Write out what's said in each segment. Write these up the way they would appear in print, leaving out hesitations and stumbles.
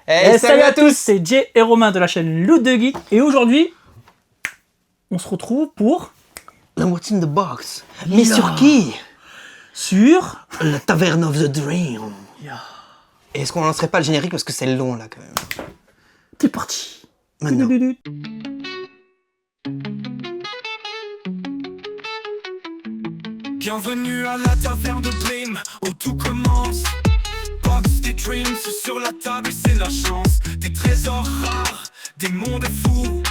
Salut à tous, c'est Jay et Romain de la chaîne Loot de Geek. Et aujourd'hui, on se retrouve pour... La What's in the Box. Mais sur qui? Sur... La Tavern of the Dream. Yeah. Et est-ce qu'on lancerait pas le générique parce que c'est long là quand même? C'est parti. Maintenant. Bienvenue à la taverne de Dream, où tout commence. Box des dreams sur la table et c'est la chance. Des trésors rares, des mondes fous.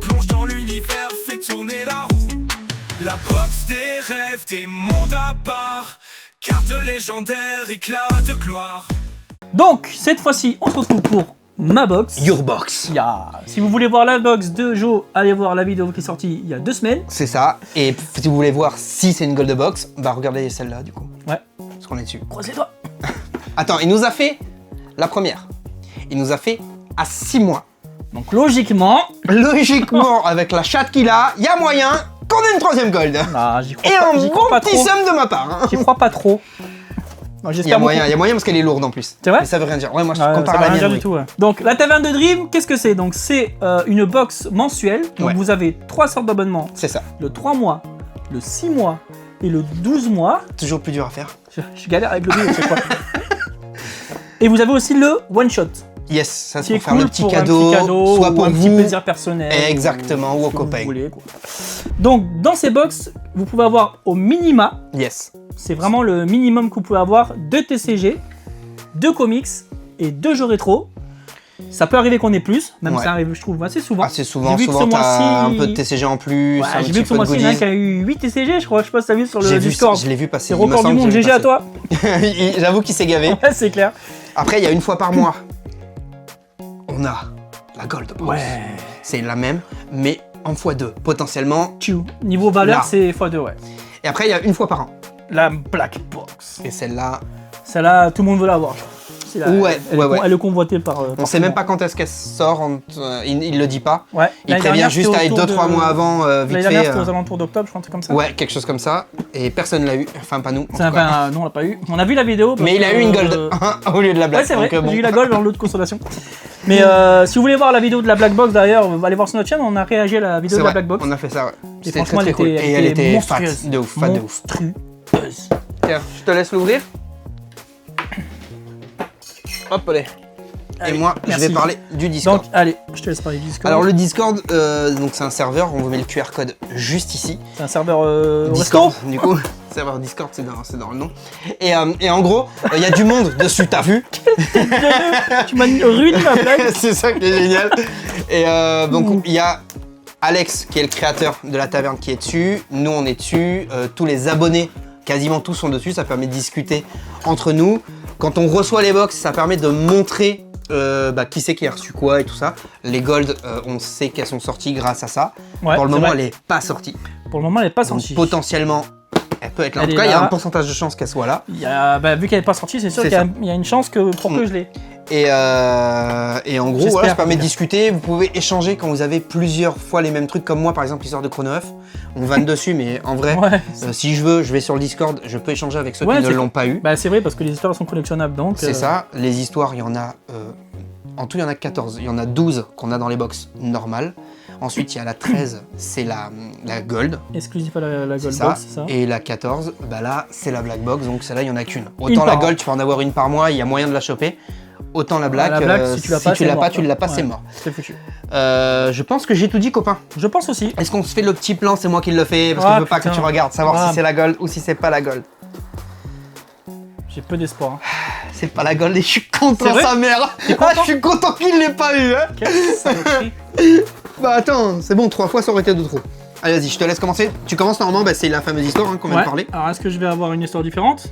Plonge dans l'univers, fait tourner la roue. La box des rêves, des mondes à part. Carte légendaire, éclat de gloire. Donc, cette fois-ci, on se retrouve pour ma box. Your Box. Yeah. Si vous voulez voir la box de Joe, allez voir la vidéo qui est sortie il y a 2 semaines. C'est ça. Et si vous voulez voir si c'est une Gold Box, bah regardez celle-là du coup. Ouais. Parce qu'on est dessus. Croise les doigts. Attends, il nous a fait la première. Il nous a fait à 6 mois. Donc, logiquement... Logiquement, avec la chatte qu'il a, il y a moyen qu'on ait une 3ème Gold. Ah, j'y crois Et pas, un j'y bon crois pas petit trop. somme de ma part. Hein. J'y crois pas trop. Non, Il y a moyen parce qu'elle est lourde en plus. C'est vrai? Mais ça veut rien dire. Ouais, moi je Ouais, compare ça à la veut rien mienne. dire du tout, ouais. Donc la taverne de Dream, qu'est-ce que c'est? Donc c'est une box mensuelle. Donc Ouais. vous avez 3 sortes d'abonnements. C'est ça. Le 3 mois, le 6 mois et le 12 mois. Toujours plus dur à faire. Je galère avec le 12, c'est quoi. Et vous avez aussi le one shot. Yes, ça Qui c'est est pour faire cool le petit pour cadeau, un petit cadeau soit ou pour un petit vous. plaisir personnel. Exactement, ou au ce que copain. vous voulez, quoi. Donc dans ces box, vous pouvez avoir au minima, Yes. c'est vraiment le minimum que vous pouvez avoir, 2 TCG, 2 comics et 2 jeux rétro. Ça peut arriver qu'on ait plus, même Ouais. ça arrive je trouve assez souvent. Assez souvent, J'ai vu que souvent ce t'as mois-ci- un peu de TCG en plus, Ouais, un j'ai petit vu que ce peu de mois-ci, il y en a un goodies. qui a eu 8 TCG, je crois, je sais pas si t'as vu sur le J'ai vu, Discord. je l'ai vu passer. C'est il me record du semble que monde, j'ai vu GG à passer. toi. J'avoue qu'il s'est gavé. Ouais, c'est clair. Après, il y a une fois par mois, on a la Gold Box. Ouais. C'est la même, mais en x2, potentiellement. Niveau valeur, Là. c'est x2, ouais. Et après, il y a une fois par an. La Black Box. Et celle-là, Celle-là, tout le monde veut l'avoir. C'est la- Ouais, elle, ouais, est ouais. Elle est convoitée par. on sait même pas quand est-ce qu'elle sort, il le dit pas. Ouais. Il L'année prévient dernière, juste c'était avec autour 2-3 de- mois avant, vite L'année dernière, fait. c'était aux alentours d'octobre, je crois, un truc comme ça. Ouais, quelque chose comme ça. Et personne l'a eu. Enfin, pas nous. en tout cas. Non, on l'a pas eu. On a vu la vidéo. parce Mais il a que, eu une Gold au lieu de la Black. Ouais, c'est vrai, donc, bon. j'ai eu la Gold dans l'autre consolation. Mais si vous voulez voir la vidéo de la Black Box d'ailleurs, allez voir sur notre chaîne, on a réagi à la vidéo C'est de la vrai, Black Box. on a fait ça, ouais. Et C'était franchement, très, très cool. Et elle était fat monstrueuse. de ouf, fat de ouf. Monstrueuse. Tiens, je te laisse l'ouvrir. Hop, allez. Et Allez, moi, je merci. vais parler du Discord. Donc, allez, je te laisse parler du Discord. Alors le Discord, donc c'est un serveur, on vous met le QR code juste ici. C'est un serveur Discord, resto. du coup, serveur Discord, c'est dans le nom. Et en gros, il y a du monde dessus, t'as vu? Tu m'as ruiné ma blague. C'est ça qui est génial. Et donc il y a Alex qui est le créateur de la taverne qui est dessus. Nous on est dessus. Tous les abonnés, quasiment tous sont dessus. Ça permet de discuter entre nous. Quand on reçoit les box, ça permet de montrer qui c'est qui a reçu quoi et tout ça. Les gold, on sait qu'elles sont sorties grâce à ça. Ouais, Pour le c'est moment, vrai. elle n'est pas sortie. Pour le moment, elle n'est pas Donc sortie. potentiellement, elle peut être là. En Elle tout est cas, il y a là. un pourcentage de chance qu'elle soit là. Il y a, vu qu'elle n'est pas sortie, c'est sûr C'est qu'il y, ça. y a une chance que, pour que je l'ai. Et en gros, J'espère, voilà, ça permet de déjà. discuter. Vous pouvez échanger quand vous avez plusieurs fois les mêmes trucs, comme moi, par exemple, l'histoire de Chrono 9. On vanne dessus, mais en vrai, Ouais. si je veux, je vais sur le Discord, je peux échanger avec ceux Ouais, qui ne c'est- l'ont pas eu. Bah, c'est vrai parce que les histoires sont collectionnables donc. C'est ça. Les histoires, il y en a. En tout, il y en a 14. Il y en a 12 qu'on a dans les box normales. Ensuite, il y a la 13, c'est la Gold. Exclusif à la C'est Gold ça. Box, c'est ça. Et la 14, bah là, c'est la Black Box, donc celle-là, il n'y en a qu'une. Autant la par Gold, tu peux en avoir une par mois, il y a moyen de la choper. Autant la Black, La Black, si tu l'as pas, c'est mort, tu ne l'as pas, quoi. c'est Ouais. mort. C'est foutu. Je pense que j'ai tout dit, copain. Je pense aussi. Est-ce qu'on se fait le petit plan, c'est moi qui le fais, parce Ah, que je veux pas que putain. tu regardes, savoir Ah. si c'est la Gold ou si c'est pas la Gold. J'ai peu d'espoir. Hein. C'est pas la Gold et je suis content, C'est vrai sa mère. content Je suis content qu'il l'ait pas eu, hein. Quelle saloperie. Bah attends, c'est bon, 3 fois ça aurait été de trop. Allez, vas-y, je te laisse commencer. Tu commences normalement, bah, c'est la fameuse histoire qu'on vient Ouais. de parler. Alors, est-ce que je vais avoir une histoire différente?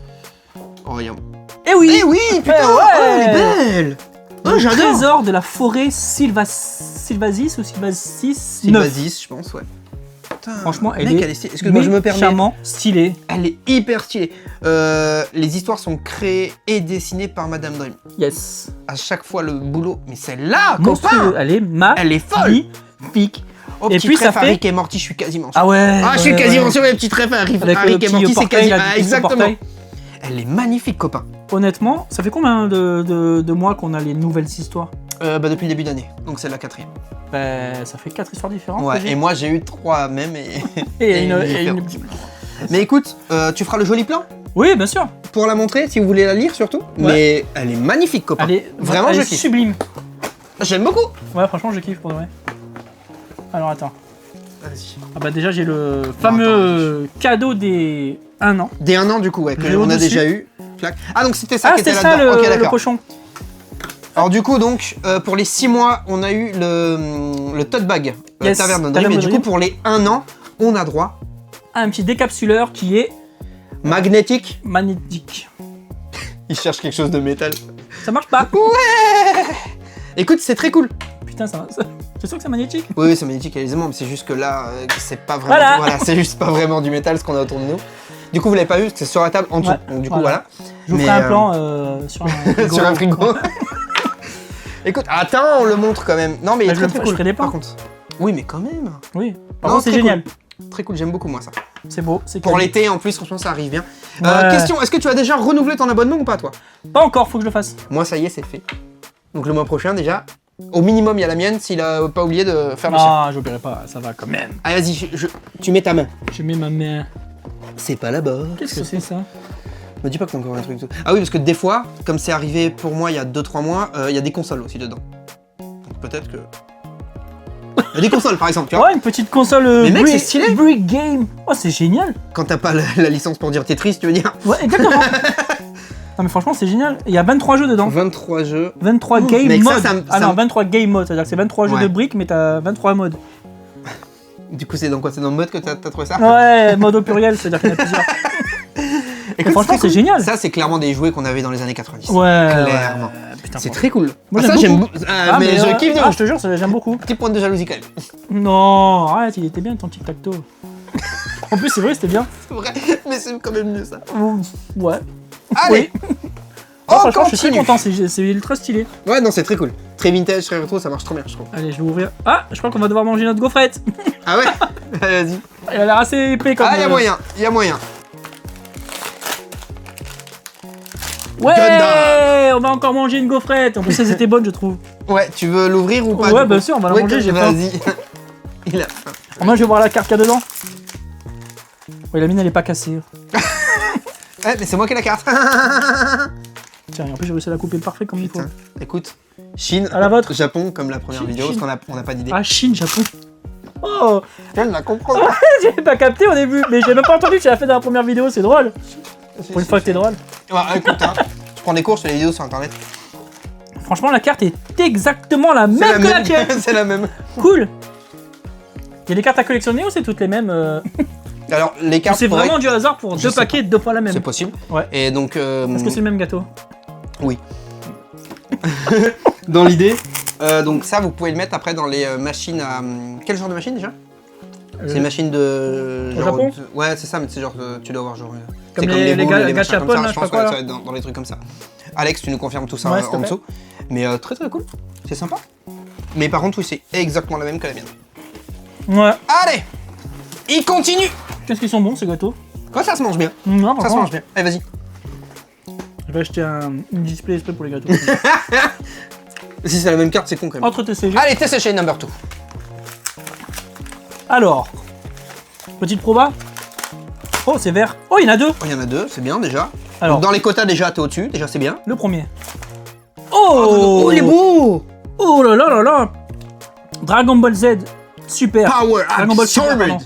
Oh, regarde. Eh oui. Eh oui, putain, ouais. oh, elle est belle. Oh, Le j'adore. trésor de la forêt Sylvasis ou Sylvasis 9. Sylvasis, je pense, ouais. Putain, Franchement, elle mec, est elle est stylée. Excuse-moi, je me permets. méchamment stylée. Elle est hyper stylée. Les histoires sont créées et dessinées par Madame Dream. Yes. À chaque fois le boulot. Mais celle-là, Monstrueux. copain, Elle est elle est folle. magnifique. Oh, Et petit puis, ça trèfle à fait- Rick et Morty, je suis quasiment sûr. Ah ouais. Ah, je suis quasiment sûr, les petits trèfles à Rick Avec le et petit Morty, c'est portail, quasiment. là, Ah, le exactement. portail. Elle est magnifique, copain. Honnêtement, ça fait combien de mois qu'on a les nouvelles histoires? Depuis le début d'année, donc c'est la 4e. Bah, ça fait 4 histoires différentes. que Ouais, j'ai. et moi j'ai eu 3 même et... Et différentes. une- Mais écoute, tu feras le joli plan Oui, bien sûr. pour la montrer, si vous voulez la lire surtout. Mais elle est magnifique, copain. Vraiment, elle je est kiffe. sublime. J'aime beaucoup. Ouais, franchement, je kiffe pour de vrai. Alors, attends. Vas-y. Ah bah déjà, j'ai le fameux cadeau des 1 an. Des 1 an du coup, ouais, que J'ai on a au-dessus. déjà eu. Clac. Ah, donc c'était ça Ah, qui était c'était ça là-dedans. Ok, le d'accord. cochon. Alors du coup, donc, pour les 6 mois, on a eu le tote bag Yes, Taverne de Dream. Taverne Et de du coup, Dream. pour les 1 an, on a droit Ah, un petit décapsuleur qui est magnétique. magnétique. Il cherche quelque chose de métal. Ça marche pas. Écoute, c'est très cool. Putain, c'est sûr que c'est magnétique? Oui, c'est magnétique aisément, mais c'est juste que là, c'est pas vraiment. Voilà. C'est juste pas vraiment du métal ce qu'on a autour de nous. Du coup, vous l'avez pas vu, parce que c'est sur la table en dessous. Ouais, Donc du coup, voilà. voilà. Je vous Mais, ferai un plan sur un frigo. sur un frigo. Écoute, attends, on le montre quand même. Non, mais il est Bah, très je très le cool. ferai des Par plans. contre. Oui, mais quand même. Oui. Par Non, contre, c'est très génial. cool. Très cool, j'aime beaucoup moi ça. C'est beau. C'est Pour quali. l'été en plus, franchement, ça arrive bien. Ouais. Question, est-ce que tu as déjà renouvelé ton abonnement ou pas toi? Pas encore, faut que je le fasse. Moi, ça y est, c'est fait. Donc le mois prochain déjà, au minimum, il y a la mienne s'il a pas oublié de faire le sien. Ah, j'oublierai pas, ça va quand même. Allez, vas-y, tu mets ta main. Je mets ma main. C'est pas là-bas. Qu'est-ce que c'est ça? Me dis pas que t'as encore un truc. Ah oui, parce que des fois, comme c'est arrivé pour moi il y a 2-3 mois, il y a des consoles aussi dedans. Donc peut-être que. Il y a des consoles par exemple, tu vois. Ouais, une petite console Mais mec, c'est stylé. Brick Game. Oh, c'est génial. Quand t'as pas la licence pour dire Tetris, tu veux dire. Ouais, exactement. Non, mais franchement, c'est génial. Il y a 23 jeux dedans. 23 jeux. 23 game mec, ça, modes. ça me- Ah ça non, me- 23 game modes. C'est-à-dire que c'est 23 jeux Ouais. de briques, mais t'as 23 modes. Du coup, c'est dans quoi? C'est dans le mode que t'as trouvé ça? Ouais, mode au pluriel, c'est-à-dire qu'il y en a plusieurs. Écoute, franchement, très c'est cool. génial. Ça, c'est clairement des jouets qu'on avait dans les années 90. Ouais. Clairement. Ouais. Putain, C'est franchement. très cool. Moi, Ah, ça, j'aime j'aime beaucoup. beaucoup. Mais je kiffe de Ah, ouf. je te jure, j'aime beaucoup. Petit point de jalousie quand même. Non, arrête, il était bien ton tic-tac-toe. En plus, c'est vrai, c'était bien. C'est vrai, mais c'est quand même mieux ça. Ouais. Allez. Oh, On franchement, je suis très continue. content, c'est ultra stylé. Ouais, non, c'est très cool. Très vintage, très rétro, ça marche trop bien, je trouve. Allez, je vais ouvrir. Ah, je crois qu'on va devoir manger notre gaufrette. Ah ouais. Allez, vas-y. Elle a l'air assez épais comme. Ah, y a moyen, y a moyen. Ouais, Gundam. on va encore manger une gaufrette. En plus, elles étaient bonnes, je trouve. Ouais, tu veux l'ouvrir ou pas? Ouais, du bien coup sûr, on va la Ouais, manger, j'ai faim. Vas-y. Il a faim. Alors, moi, je vais voir la carte qu'il y a dedans. Ouais, la mine, elle est pas cassée. Ouais, mais c'est moi qui ai la carte. Tiens, et en plus, j'ai réussi à la couper parfait comme il faut. Putain. Écoute, Chine, À la vôtre. Japon, comme la première Chine, vidéo, Chine. parce qu'on n'a pas d'idée. Ah, Chine, Japon. Oh, Je la comprends. j'avais pas capté au début, mais j'ai même pas entendu que tu l'as fait dans la première vidéo, c'est drôle. Pour une fois que t'es drôle. Ouais, écoute, hein, je prends des cours sur les vidéos sur internet. Franchement, la carte est exactement la C'est même que la tienne. C'est la même. Cool. Il y a des cartes à collectionner ou c'est toutes les mêmes Alors, les ou cartes. c'est faudrait- vraiment du hasard pour Je deux sais paquets, deux fois la même. C'est possible. Ouais. Et donc. Est-ce que c'est le même gâteau? Oui. Dans l'idée. Donc ça, vous pouvez le mettre après dans les machines à... Quel genre de machine déjà? C'est une machine de... Au Japon Ouais, c'est ça, mais c'est genre... tu dois avoir genre... Comme c'est les boules, gars- les machins gachapon, comme ça. là, Je je sais pense pas quoi, que ça là. va être dans les trucs comme ça. Alex, tu nous confirmes tout ça Ouais, en s'il te plaît. dessous. Mais très très cool. C'est sympa. Mais par contre, oui, c'est exactement la même que la mienne. Ouais. Allez. Il continue. Qu'est-ce qu'ils sont bons ces gâteaux? Quoi, ça se mange bien. Non, Ça se franchement, mange bien. Allez, vas-y. je vais acheter une display exprès pour les gâteaux. Si c'est la même carte, c'est con quand même. Entre TCG. Allez, TCG number 2. Alors, petite proba. Oh, c'est vert. Oh, il y en a deux. Il y en a deux, c'est bien déjà. Alors, Donc, dans les quotas déjà, t'es au-dessus. Déjà, c'est bien. le premier. Oh, il est beau. Oh là là là là. Dragon Ball Z Super. Power Dragon Ball Super, Absorbed. pardon.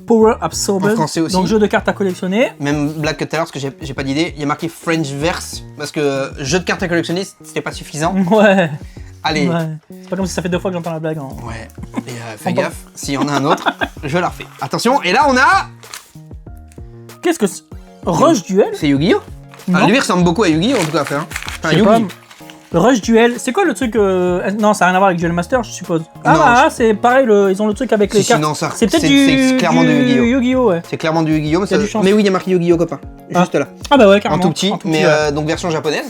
Power Absorbed. En français aussi. Donc jeu de cartes à collectionner. Même blague que tout à l'heure, parce que j'ai pas d'idée, il y a marqué French Verse, parce que jeu de cartes à collectionner, c'était pas suffisant. Ouais. Allez, ouais. Ouais. C'est pas comme si ça fait 2 fois que j'entends la blague. Hein. Et fais gaffe, s'il y en a un autre, je la refais. Attention, et là on a... Qu'est-ce que c'est? Rush Duel? C'est Yu-Gi-Oh! Non. Ah, lui il ressemble beaucoup à Yu-Gi-Oh! En tout cas, fait, hein. Enfin, Je sais pas. Yu-Gi. Rush Duel, c'est quoi le truc Non, ça n'a rien à voir avec Duel Master, je suppose. Ah, Non, bah, c'est pareil, ils ont le truc avec les Si, cartes. non, ça, C'est peut-être c'est clairement du Yu-Gi-Oh! Yu-Gi-Oh! Ouais. C'est clairement du Yu-Gi-Oh! Il y a du chance. Mais oui, il y a marqué Yu-Gi-Oh! Copain. Ah. Juste là. Ah bah ouais, En carrément. tout petit, mais ouais. donc version japonaise.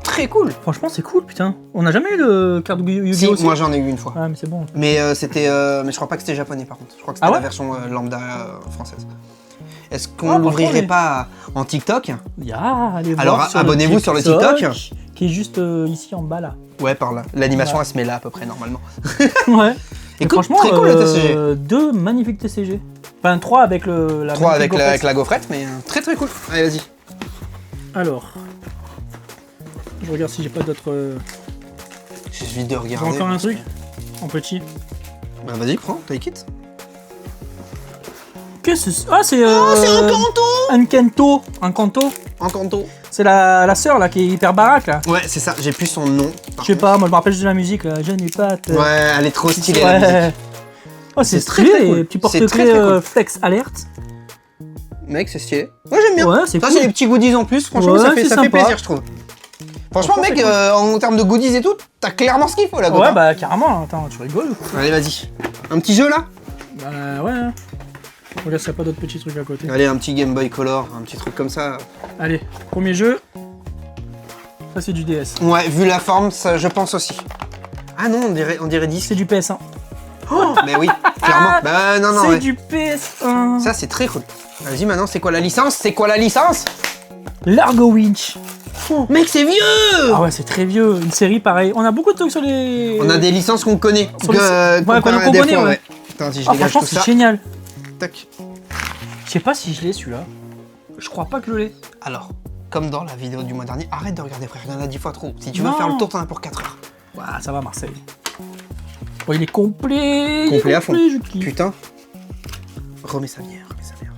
Très cool. Franchement, c'est cool, putain. On n'a jamais eu de carte de Yu-Gi-Oh! Si, aussi. moi j'en ai eu une fois. Ouais, mais c'est bon. Mais c'était, mais je crois pas que c'était japonais par contre. Je crois que c'était Ah ouais la version lambda française. Est-ce qu'on Ah, l'ouvrirait franchement, pas en TikTok? Allez Alors, voir sur abonnez-vous sur le TikTok. qui est juste ici en bas là. Ouais, par là. L'animation, Ouais. elle se met là à peu près normalement. Ouais. Et Écoute, franchement, très cool le TCG. 2 magnifiques TCG. Enfin 3 avec la 3 magnifique avec gaufrette. la gaufrette, mais très très cool. Allez, vas-y. Alors, je regarde si j'ai pas d'autres. J'ai envie de J'ai regarder. encore un truc en petit. Bah vas-y, prends, take it. Qu'est-ce que c'est? Ah, c'est. C'est un canto. Un canto. En canto. C'est la sœur là qui est hyper baraque là. Ouais, c'est ça, j'ai plus son nom. Je sais pas, moi je me rappelle juste de la musique là. Je n'ai pas. Ouais, elle est trop stylée la musique. Ouais. Oh, c'est C'est très, stylé, très cool. petit C'est très, porte-clés très cool. Flex Alert. Mec, c'est stylé. Ouais, j'aime bien. Ouais, c'est Ça, cool. c'est des petits goodies en plus. Franchement, Ouais, ça fait c'est sympa. plaisir, je trouve. Franchement, Franchement, mec, c'est cool. en termes de goodies et tout, t'as clairement ce qu'il faut là, Ouais, Gautard. bah carrément, attends, tu rigoles. Allez, vas-y. Un petit jeu là. Bah ouais. Hein. Regarde s'il n'y a pas d'autres petits trucs à côté. Allez, un petit Game Boy Color, un petit truc comme ça. Allez, premier jeu. Ça c'est du DS. Ouais, vu la forme, ça, je pense aussi. Ah non, on dirait disque. C'est du PS1. Mais oui, clairement. Bah non, non, C'est ouais. du PS1. Ça, c'est très cool. Vas-y, maintenant, c'est quoi la licence? C'est quoi la licence? Largo Winch. Mec, c'est vieux! Ah ouais, c'est très vieux. Une série pareille. On a beaucoup de trucs sur les. On a des licences qu'on connaît. Sur les- ouais, qu'on des connaît, fois, ouais. Attends, si je Ah, dégage franchement, tout c'est ça. génial. Tac. Je sais pas si je l'ai celui-là. Je crois pas que je l'ai. Alors, comme dans la vidéo du mois dernier, arrête de regarder, frère. Il y en a 10 fois trop. Si tu veux Non. faire le tour, t'en as pour 4 heures. Ouais, ça va, Marseille. Oh, il est complet. il est Complet à fond. je kiffe. Putain. Remets sa bière, remets sa bière.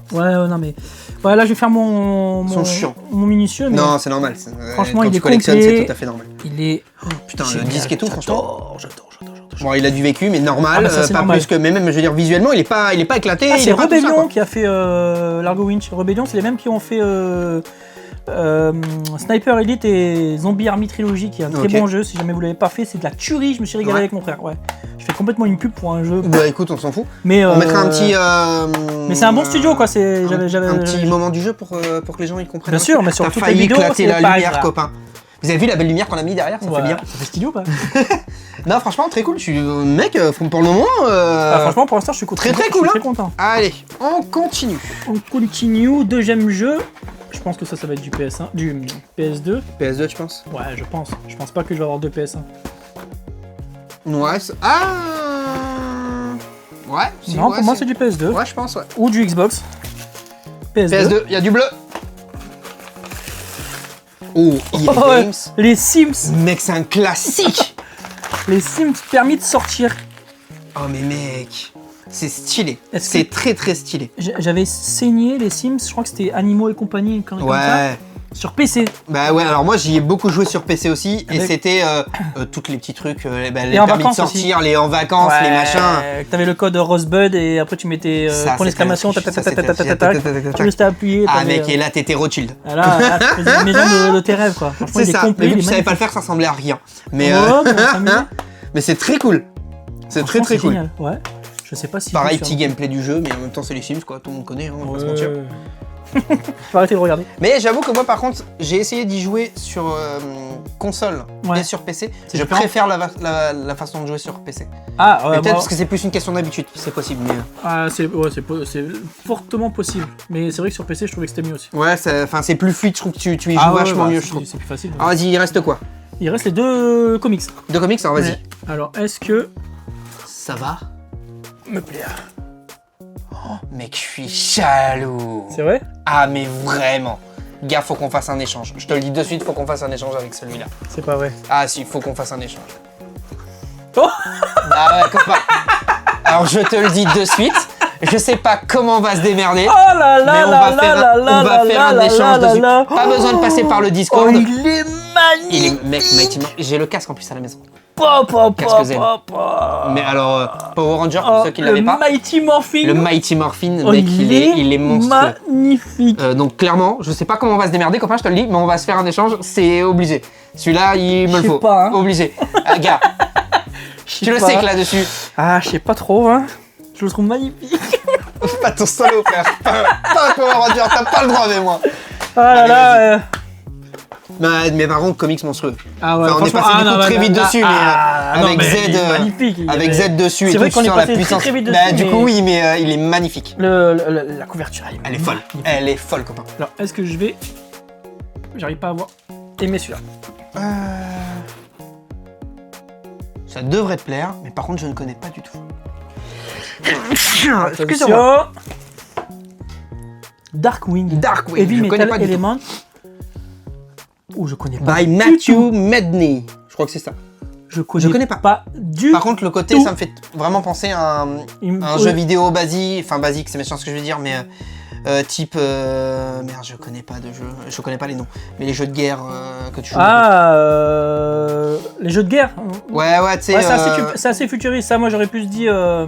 Ouais, non, mais. Ouais, là, je vais faire Sont chiants. mon minutieux. Mais Non, c'est normal. Franchement, quand il tu est collectionnes, complet. c'est tout à fait normal. il est. Putain, le génial. disque et tout, franchement. J'adore. Bon, il a du vécu, mais normal. Ah bah ça, c'est pas normal. plus que. Mais même, je veux dire, visuellement, il est pas éclaté. Ah, il c'est est pas tout ça, Rebellion quoi. qui a fait Largo Winch. Rebellion, c'est les mêmes qui ont fait Sniper Elite et Zombie Army Trilogy, qui est un très Ok. bon jeu. Si jamais vous l'avez pas fait, c'est de la tuerie. Je me suis régalé Ouais. avec mon frère. Ouais. Je fais complètement une pub pour un jeu. Bah écoute, on s'en fout. Mais, On mettra un petit. Mais c'est un bon studio, quoi. C'est. Un petit moment du jeu pour que les gens y comprennent. Bien sûr, mais sur T'as toutes les failli vidéos, éclater c'est la pareil, lumière, là. copain. Vous avez vu la belle lumière qu'on a mis derrière? Ça Ouais, fait bien. Ça fait studio, pas Non, franchement, très cool. Je suis. Mec, pour le moment. Franchement, pour l'instant, je suis très, très je suis cool, très hein. content. Allez, on continue. On continue. Deuxième jeu. Je pense que ça va être du PS1, du PS2. PS2, tu penses? Ouais, je pense. Je pense pas que je vais avoir deux PS1. Ouais. Ah. Ouais. si, Non, ouais, pour moi, c'est du PS2. Ouais, je pense, ouais. Ou du Xbox. PS2. PS2, il y a du bleu. Oh, EA Ouais. Games. Les Sims. Mec, c'est un classique. Les Sims permis de sortir. Oh, mais mec. C'est stylé. Est-ce C'est que- très, très stylé. J'avais saigné les Sims, je crois que c'était Animaux et compagnie, une connerie comme ça, Ouais. sur PC. Bah ouais, alors moi j'y ai beaucoup joué sur PC aussi et Avec- c'était toutes les petits trucs, les en permis de vacances sortir, les en vacances, les machins. T'avais le code Rosebud et après tu mettais Ça, point d'exclamation, c'était- ça, tu c'était- restais appuyé. Ah t'avais, mec, et là t'étais Rothschild. Là, tu faisais une maison de tes rêves quoi. Franchement, C'est il est ça, complet, mais vu il que est tu savais pas le magnifique. faire, ça ressemblait à rien. Mais, Ouais, mais on s'amusait. mais c'est très cool. C'est très Franchement, très c'est cool. génial. Ouais. Je sais pas si. Pareil, je vais petit faire- gameplay du jeu, mais en même temps c'est les Sims quoi, tout le monde connaît, hein, on va pas se Ouais. mentir. Je vais arrêter de regarder. Mais j'avoue que moi par contre, j'ai essayé d'y jouer sur console Ouais. et sur PC. C'est Je différent. préfère la façon de jouer sur PC. Ah, ouais, Mais peut-être moi- parce que c'est plus une question d'habitude, c'est possible. Mais... Ah, c'est fortement possible. Mais c'est vrai que sur PC, je trouvais que c'était mieux aussi. Ouais, c'est plus fluide, je trouve que tu y joues Ah ouais, vachement bah, mieux, c'est- je trouve. C'est plus facile. Alors vas-y, il reste quoi? Il reste les deux comics. Deux comics, alors vas-y. Ouais. Alors, est-ce que. Ça va? Me plaire. Mec, je suis jaloux. C'est vrai? Ah, mais vraiment. Gars, faut qu'on fasse un échange. Je te le dis de suite, faut qu'on fasse un échange avec celui-là. C'est pas vrai. Ah si, faut qu'on fasse un échange. Oh Ah ouais, copain. Alors je te le dis de suite, je sais pas comment on va se démerder. Oh là là mais on là va faire là un, là on va là faire là un là échange là dessus. là. Pas besoin de passer par le Oh, Discord. il est Il magnifique. est mec, j'ai le casque en plus à la maison. Casque Zen. Mais alors, Power Ranger, pour ceux qui l'avaient le pas, Mighty Morphin. le Mighty Morphin, Oh, mec, il est monstrueux. magnifique. Donc clairement, je sais pas comment on va se démerder, copain, je te le dis, mais on va se faire un échange, c'est obligé. Celui-là, il me Je le sais faut. pas, hein. Obligé. Gars, Je tu le pas. sais que là-dessus, Ah, je sais pas trop, hein. Je le trouve magnifique. pas ton salaud, frère. Pas un Power Ranger, t'as pas le droit, mais moi. Ah là Allez, là. Mais par contre, comics monstrueux. Ah ouais, Enfin, on est franchement, passé du coup très vite dessus, mais avec Z, il est magnifique. avec Z dessus et C'est tout, vrai tu qu'on est sens la passé puissance. très vite dessus, Bah, du coup, mais- oui, mais il est magnifique. La couverture, Elle est folle. Elle est folle, copain. Alors, est-ce que je vais... J'arrive pas à voir. Aimer celui-là. Ça devrait te plaire, mais par contre, je ne connais pas du tout. Attention. Darkwing. Darkwing, Heavy je connais Metal pas du tout. Element. Ou je connais pas. By du Matthew tout. Medney. Je crois que c'est ça. Je connais pas. du Par contre, le côté, tout. ça me fait vraiment penser à un jeu vidéo basique. Enfin, basique, c'est méchant ce que je veux dire, mais type. Merde, je connais pas de jeu. Je connais pas les noms. Mais les jeux de guerre que tu joues. Les jeux de guerre. Ouais, tu sais. Ouais, c'est assez futuriste. Ça, moi, j'aurais pu se dire.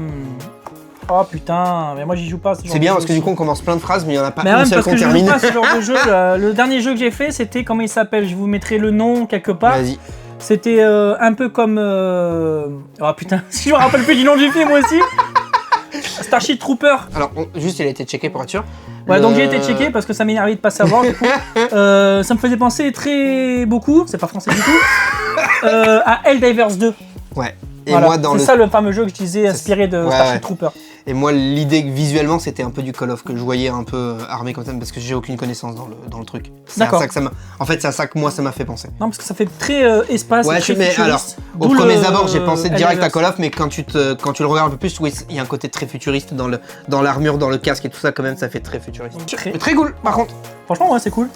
Oh putain, mais moi j'y joue pas. C'est bien parce que du coup, on commence plein de phrases, mais il n'y en a pas mais une même seule parce qu'on que je joue termine. pas ce genre de jeu. Le dernier jeu que j'ai fait, c'était comment il s'appelle. Je vous mettrai le nom quelque part. Vas-y. C'était un peu comme. Oh putain, si je me rappelle plus du nom du film moi aussi. Starship Trooper. Alors, juste, il a été checké pour être sûr. Ouais, donc j'ai été checké parce que ça m'énervait de pas savoir. Du coup, ça me faisait penser très beaucoup, c'est pas français du tout, à Helldivers 2. Ouais. Et Voilà. moi, dans c'est le. ça le fameux jeu que je disais inspiré de Ouais, Starship ouais. Trooper. Et moi, l'idée que visuellement, c'était un peu du Call of que je voyais un peu armé comme ça, parce que j'ai aucune connaissance dans le truc. C'est à D'accord. ça que ça m'a. En fait, c'est à ça que moi, ça m'a fait penser. Non, parce que ça fait très espace, Ouais, très mais alors, futuriste. au D'où premier le abord, j'ai pensé direct à Helldivers. Call of, mais quand tu le regardes un peu plus, oui, il y a un côté très futuriste dans l'armure, dans le casque et tout ça, quand même, ça fait très futuriste. Très- Mais très cool, par contre. Franchement, ouais, c'est cool.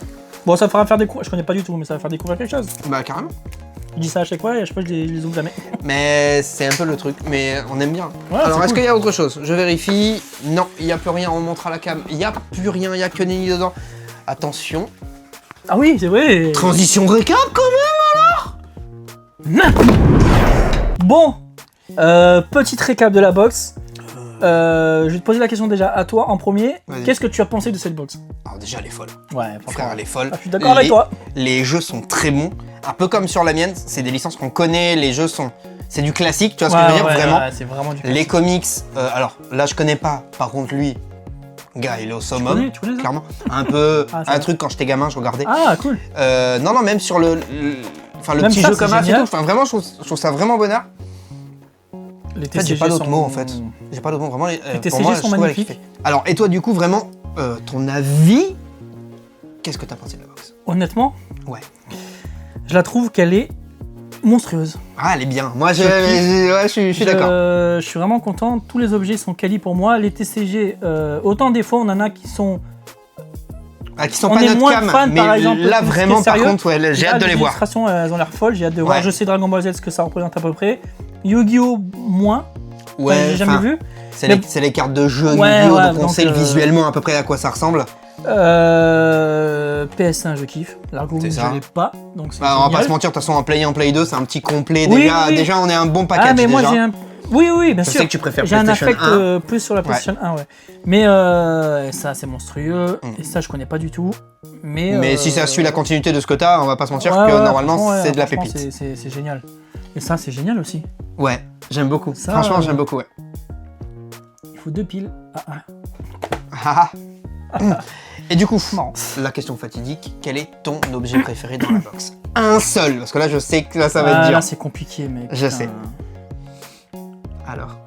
Bon, ça fera faire découvrir. Je connais pas du tout, mais ça va faire découvrir quelque chose. Bah, carrément. Je dis ça à chaque fois et à chaque fois je les ouvre jamais. Mais c'est un peu le truc, mais on aime bien. Ouais, Alors, c'est est-ce cool. qu'il y a autre chose? Je vérifie. Non, il n'y a plus rien, on montre à la cam. Il n'y a plus rien, il n'y a que Nenny dedans. Attention. Ah oui, c'est vrai. Transition récap, quand même. Bon, petite récap de la box. Je vais te poser la question déjà à toi en premier. Vas-y. Qu'est-ce que tu as pensé de cette box? Alors, déjà, elle est folle. Ouais, Frère, elle est folle. je suis d'accord avec toi. Les jeux sont très bons. Un peu comme sur la mienne, c'est des licences qu'on connaît, les jeux sont. C'est du classique, tu vois ce que je veux dire, vraiment. Ouais, c'est vraiment du Les comics, alors là je connais pas, par contre lui, gars il est au summum, tu connais ça clairement. Un peu, Ah, ça un va. truc quand j'étais gamin, je regardais. Ah, cool. Non, même sur le Même petit ça, jeu c'est comme ça et génial. tout, enfin vraiment je trouve ça vraiment bonheur. Les En fait j'ai TCG pas d'autres sont- mots en fait. J'ai pas d'autres mots, vraiment. Les pour TCG moi, sont je trouve elle est magnifiques. kiffée. Alors et toi du coup vraiment, ton avis, qu'est-ce que t'as pensé de la box? Honnêtement, Ouais. je la trouve qu'elle est monstrueuse. Ah elle est bien, moi Je kiffe. ouais, je suis d'accord. Je suis vraiment content. Tous les objets sont quali pour moi. Les TCG, autant des fois on en a qui sont. Ah, qui sont on pas est notre moins cam, fan, mais par exemple, là tout ce qui est vraiment par sérieux. contre ouais, j'ai Là, hâte de les voir. illustrations, elles ont l'air folles. J'ai hâte de voir. Ouais. Je sais Dragon Ball Z ce que ça représente à peu près. Yu-Gi-Oh! Moins. Ouais, j'ai jamais enfin, vu. C'est Mais- les cartes de jeu Ouais, Yu-Gi-Oh! ouais, Donc on donc, sait visuellement à peu près à quoi ça ressemble. PS1, je kiffe. L'argot, C'est je ça. l'ai pas. Donc c'est Bah, on va pas génial. se mentir, de toute façon en Play 1, Play 2, c'est un petit complet. Oui, Déjà, oui. déjà on est un bon package. Ah, mais moi déjà. j'ai un. Oui, bien Je sûr. sais que tu préfères J'ai un PlayStation affect 1. plus sur la PlayStation 1, ouais. Mais ça, c'est monstrueux. Et ça, je connais pas du tout. Mais si ça suit la continuité de ce que t'as, on va pas se mentir ouais, que ouais, normalement franchement, ouais, c'est de la franchement, pépite. C'est génial. Et ça, c'est génial aussi. Ouais, j'aime beaucoup. Ça, Franchement, j'aime beaucoup, ouais. Il faut 2 piles. Ah, ah. Et du coup, Marrant. la question fatidique, quel est ton objet préféré dans la box? Un seul, parce que là je sais que là ça va être dur. Là, c'est compliqué, mec. Je putain. sais. Alors,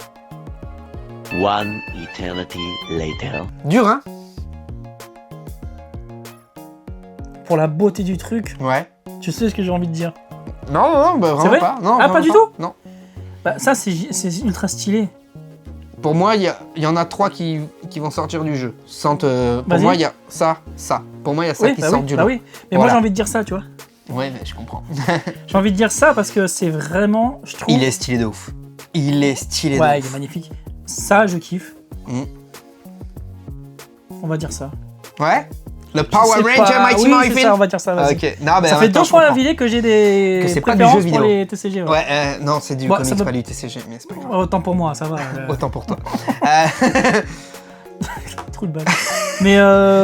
One eternity later. dur hein? Pour la beauté du truc, Ouais. tu sais ce que j'ai envie de dire. Non, bah vraiment vrai pas. Non, Ah, vraiment pas du tout? Non. Bah, ça, c'est ultra stylé. Pour moi, il y en a 3 qui vont sortir du jeu. Pour Vas-y. moi, il y a ça. Pour moi, il y a ça Oui, qui bah sort oui, du bah lot. oui. Mais moi, Voilà. j'ai envie de dire ça, tu vois. Ouais, mais je comprends. J'ai envie de dire ça parce que c'est vraiment, je trouve. Il est stylé de ouf. Il est stylé de Ouais, ouf. il est magnifique. Ça, je kiffe. Mm. On va dire ça. Ouais. Le Power Je sais Ranger pas. Mighty Oui, Morphin. c'est ça, on va dire ça. Ah, vas-y. ok. Non, ben, Ça en fait même temps, 2 je fois comprends. d'affilée que j'ai des Que c'est pas du préférences jeu pour vidéo. les TCG. Ouais. Ouais, non, c'est du Ouais, comics, ça peut- pas du TCG, mais c'est pas grave. Autant pour moi, ça va. Autant pour toi. Trop de balle. Mais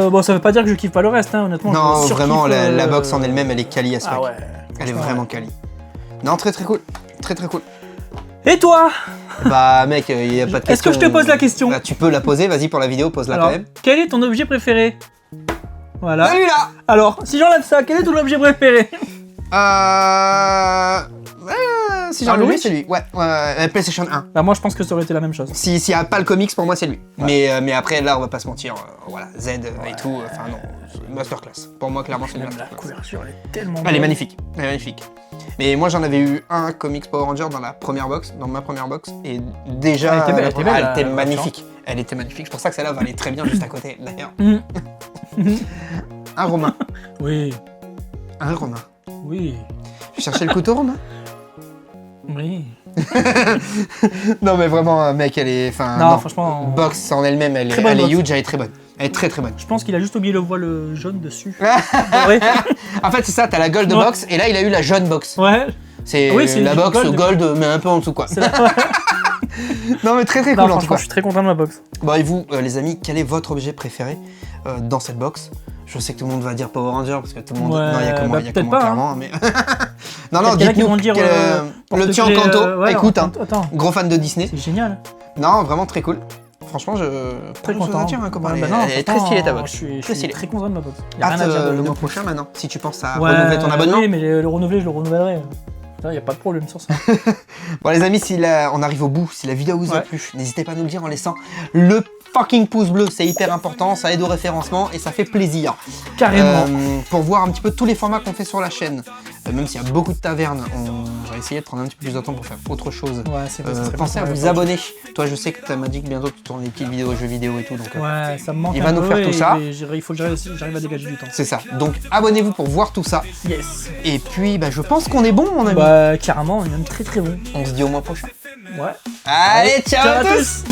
bon, ça veut pas dire que je kiffe pas le reste, hein, honnêtement. non, je surkiffe, vraiment, la box en elle-même, elle est quali à ce Ah mec. ouais. Elle est franchement, vraiment ouais. quali. Non, très très cool. Très très cool. Et toi? Bah, mec, il y a pas de question. Est-ce que je te pose la question? Bah, tu peux la poser, vas-y pour la vidéo, pose-la Alors, quand même. quel est ton objet préféré? Voilà. Celui-là. Alors, si j'enlève ça, quel est ton objet préféré? Si j'ai enlevé, c'est lui. Ouais, PlayStation 1. Bah moi je pense que ça aurait été la même chose. S'il n'y a pas le comics, pour moi, c'est lui. Mais après, là, on va pas se mentir. Voilà, Z et tout. Enfin, non. Masterclass. Pour moi, clairement, c'est une Même la masterclass. couverture elle est tellement Elle est belle. magnifique. Elle est magnifique. Mais moi, j'en avais eu un comics Power Ranger dans ma première box. Et déjà, Elle était belle, elle était belle, elle était la magnifique. Elle était magnifique. C'est pour ça que celle-là va aller très bien juste à côté, d'ailleurs. Mm. Un Romain. Oui, Un Romain. oui, Tu cherchais le couteau, Romain? oui. Non, mais vraiment, mec, elle est. Enfin, Non, franchement, box en elle-même, elle Très bonne est box. huge, elle est très bonne. Elle est très très bonne. Je pense qu'il a juste oublié le voile jaune dessus. Ouais. En fait, c'est ça, t'as la gold Ouais. box et là, il a eu la jaune box. Ouais, C'est Oui, c'est la une box gold. gold, mais un peu en dessous, quoi. c'est la... Non, mais très très Non, cool en tout franchement, cas. je suis très content de ma box. Bon, et vous, les amis, quel est votre objet préféré dans cette box? Je sais que tout le monde va dire Power Ranger parce que tout le monde. Ouais, non, il y a que moi, bah, il y a que peut-être moi, pas, clairement. Mais... non, Il y en non, a qui dites-nous. vont dire, le petit porte-clés, Encanto. ouais, Écoute, hein, attends, gros fan de Disney. c'est génial. Non, vraiment très cool. Franchement, je. Très Pas grand-chose content. à dire, hein, comment Ouais, elle, bah non, elle est très franchement, stylée ta box. Je Très suis stylée. très content de ma box. Y a rien Hâte à dire le de mois plus. prochain maintenant, si tu penses à Ouais, renouveler ton abonnement. Oui, mais le renouveler, je le renouvellerai. Il n'y a pas de problème sur ça. Bon les amis, si on arrive au bout, si la vidéo vous a Ouais. plu, n'hésitez pas à nous le dire en laissant le fucking pouce bleu, c'est hyper important, ça aide au référencement et ça fait plaisir. Carrément. Pour voir un petit peu tous les formats qu'on fait sur la chaîne, même s'il y a beaucoup de tavernes, on va essayer de prendre un petit peu plus de temps pour faire autre chose. Ouais, c'est vrai. ça serait Pensez à pas vous mal. abonner. Toi, je sais que tu m'as dit que bientôt tu tournes des petites vidéos, jeux vidéo et tout, donc Ouais, ça me manque il un va nous peu faire tout et ça. il faut que j'arrive à dégager du temps. c'est ça. Donc abonnez-vous pour voir tout ça. Yes. Et puis, bah, je pense qu'on est bon, mon ami. Bah, carrément, on est même très très bon. On se dit au mois prochain. Ouais. Allez, ciao à tous.